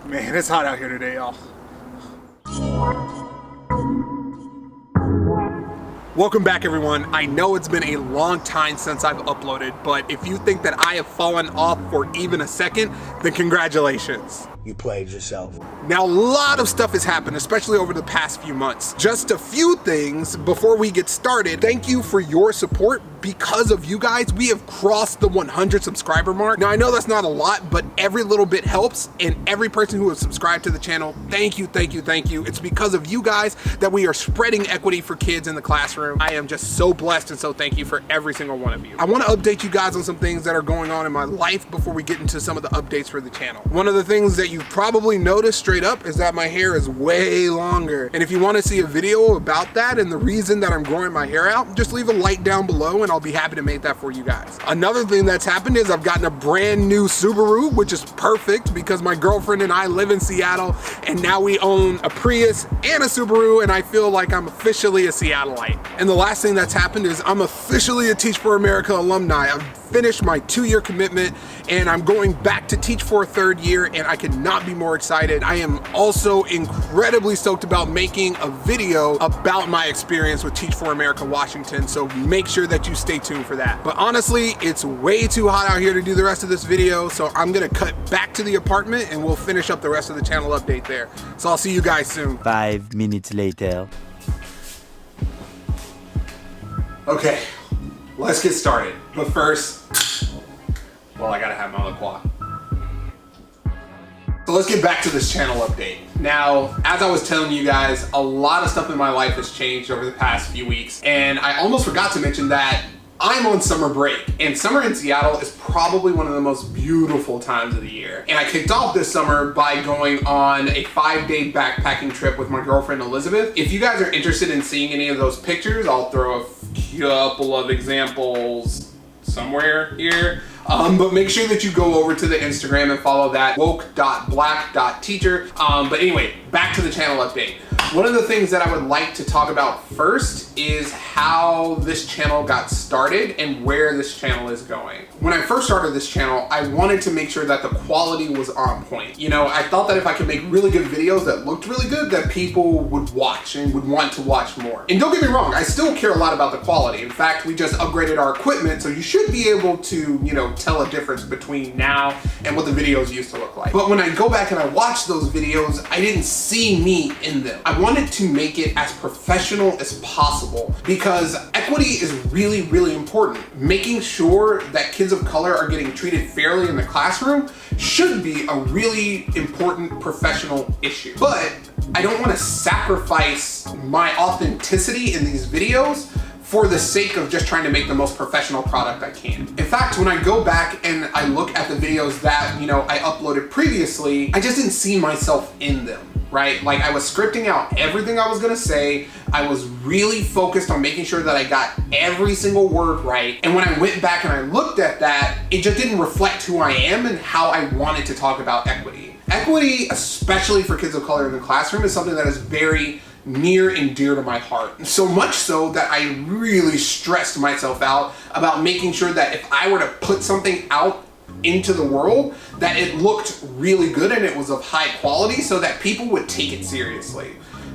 Man, it's hot out here today, y'all. Welcome back, everyone. I know it's been a long time since I've uploaded, but if you think that I have fallen off for even a second, then congratulations. You played yourself. Now, a lot of stuff has happened, especially over the past few months. Just a few things before we get started. Thank you for your support. Because of you guys, we have crossed the 100 subscriber mark. Now, I know that's not a lot, but every little bit helps, and every person who has subscribed to the channel, thank you, thank you, thank you. It's because of you guys that we are spreading equity for kids in the classroom. I am just so blessed, and so thank you for every single one of you. I want to update you guys on some things that are going on in my life before we get into some of the updates for the channel. One of the things that you've probably noticed straight up is that my hair is way longer. And if you want to see a video about that and the reason that I'm growing my hair out, just leave a like down below and I'll be happy to make that for you guys. Another thing that's happened is I've gotten a brand new Subaru, which is perfect because my girlfriend and I live in Seattle, and now we own a Prius and a Subaru, and I feel like I'm officially a Seattleite. And the last thing that's happened is I'm officially a Teach for America alumni. I've finished my 2-year commitment and I'm going back to teach for a 3rd year, and I could not be more excited. I am also incredibly stoked about making a video about my experience with Teach for America Washington, so make sure that you stay tuned for that. But honestly, it's way too hot out here to do the rest of this video, so I'm gonna cut back to the apartment and we'll finish up the rest of the channel update there. So I'll see you guys soon. 5 minutes later. Okay, let's get started. But first, well, I gotta have my LaCroix. So let's get back to this channel update. Now, as I was telling you guys, a lot of stuff in my life has changed over the past few weeks, and I almost forgot to mention that I'm on summer break, and summer in Seattle is probably one of the most beautiful times of the year. And I kicked off this summer by going on a 5-day backpacking trip with my girlfriend Elizabeth. If you guys are interested in seeing any of those pictures, I'll throw a couple of examples somewhere here. But make sure that you go over to the Instagram and follow that woke.black.teacher. But anyway, back to the channel update. One of the things that I would like to talk about first is how this channel got started and where this channel is going. When I first started this channel, I wanted to make sure that the quality was on point. You know, I thought that if I could make really good videos that looked really good, that people would watch and would want to watch more. And don't get me wrong, I still care a lot about the quality. In fact, we just upgraded our equipment, so you should be able to, you know, tell a difference between now and what the videos used to look like. But when I go back and I watch those videos, I didn't see me in them. I wanted to make it as professional as possible because equity is really, really important. Making sure that kids of color are getting treated fairly in the classroom should be a really important professional issue. But I don't want to sacrifice my authenticity in these videos for the sake of just trying to make the most professional product I can. In fact, when I go back and I look at the videos that, you know, I uploaded previously, I just didn't see myself in them, right? Like, I was scripting out everything I was gonna say. I was really focused on making sure that I got every single word right. And when I went back and I looked at that, it just didn't reflect who I am and how I wanted to talk about equity. Equity, especially for kids of color in the classroom, is something that is very near and dear to my heart. So much so that I really stressed myself out about making sure that if I were to put something out into the world, that it looked really good and it was of high quality so that people would take it seriously.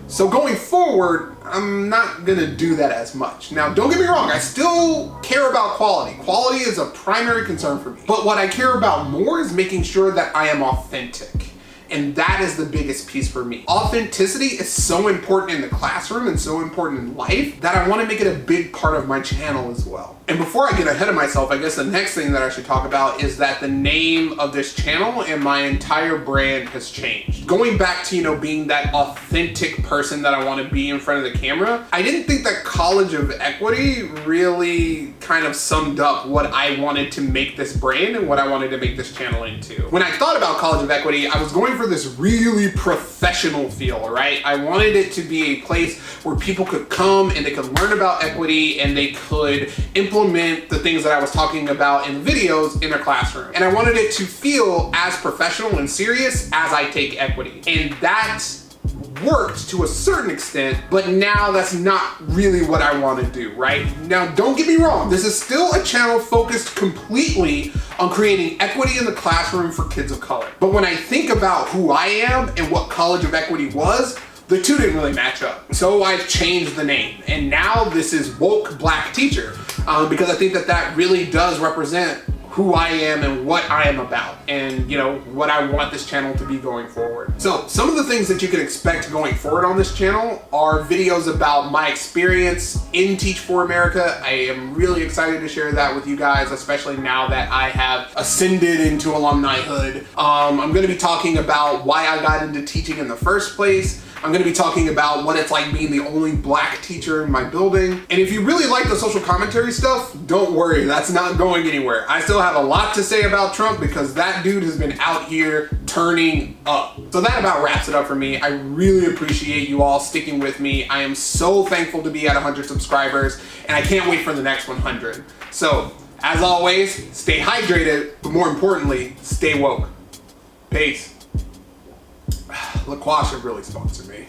So going forward, I'm not gonna do that as much. Now, don't get me wrong, I still care about quality. Quality is a primary concern for me. But what I care about more is making sure that I am authentic. And that is the biggest piece for me. Authenticity is so important in the classroom and so important in life that I want to make it a big part of my channel as well. And before I get ahead of myself, I guess the next thing that I should talk about is that the name of this channel and my entire brand has changed. Going back to, you know, being that authentic person that I want to be in front of the camera, I didn't think that College of Equity really kind of summed up what I wanted to make this brand and what I wanted to make this channel into. When I thought about College of Equity, I was going for this really professional feel, right? I wanted it to be a place where people could come and they could learn about equity and they could implement the things that I was talking about in the videos in their classroom. And I wanted it to feel as professional and serious as I take equity. And that worked to a certain extent, but now that's not really what I want to do, right? Now, don't get me wrong, this is still a channel focused completely on creating equity in the classroom for kids of color. But when I think about who I am and what College of Equity was, the two didn't really match up. So I've changed the name, and now this is Woke Black Teacher, because I think that that really does represent who I am and what I am about, and what I want this channel to be going forward. So some of the things that you can expect going forward on this channel are videos about my experience in Teach for America. I am really excited to share that with you guys, especially now that I have ascended into alumnihood. I'm gonna be talking about why I got into teaching in the first place. I'm gonna be talking about what it's like being the only black teacher in my building. And if you really like the social commentary stuff, don't worry, that's not going anywhere. I still have a lot to say about Trump because that dude has been out here turning up. So that about wraps it up for me. I really appreciate you all sticking with me. I am so thankful to be at 100 subscribers, and I can't wait for the next 100. So, as always, stay hydrated, but more importantly, stay woke. Peace. LaQuash should really sponsor me.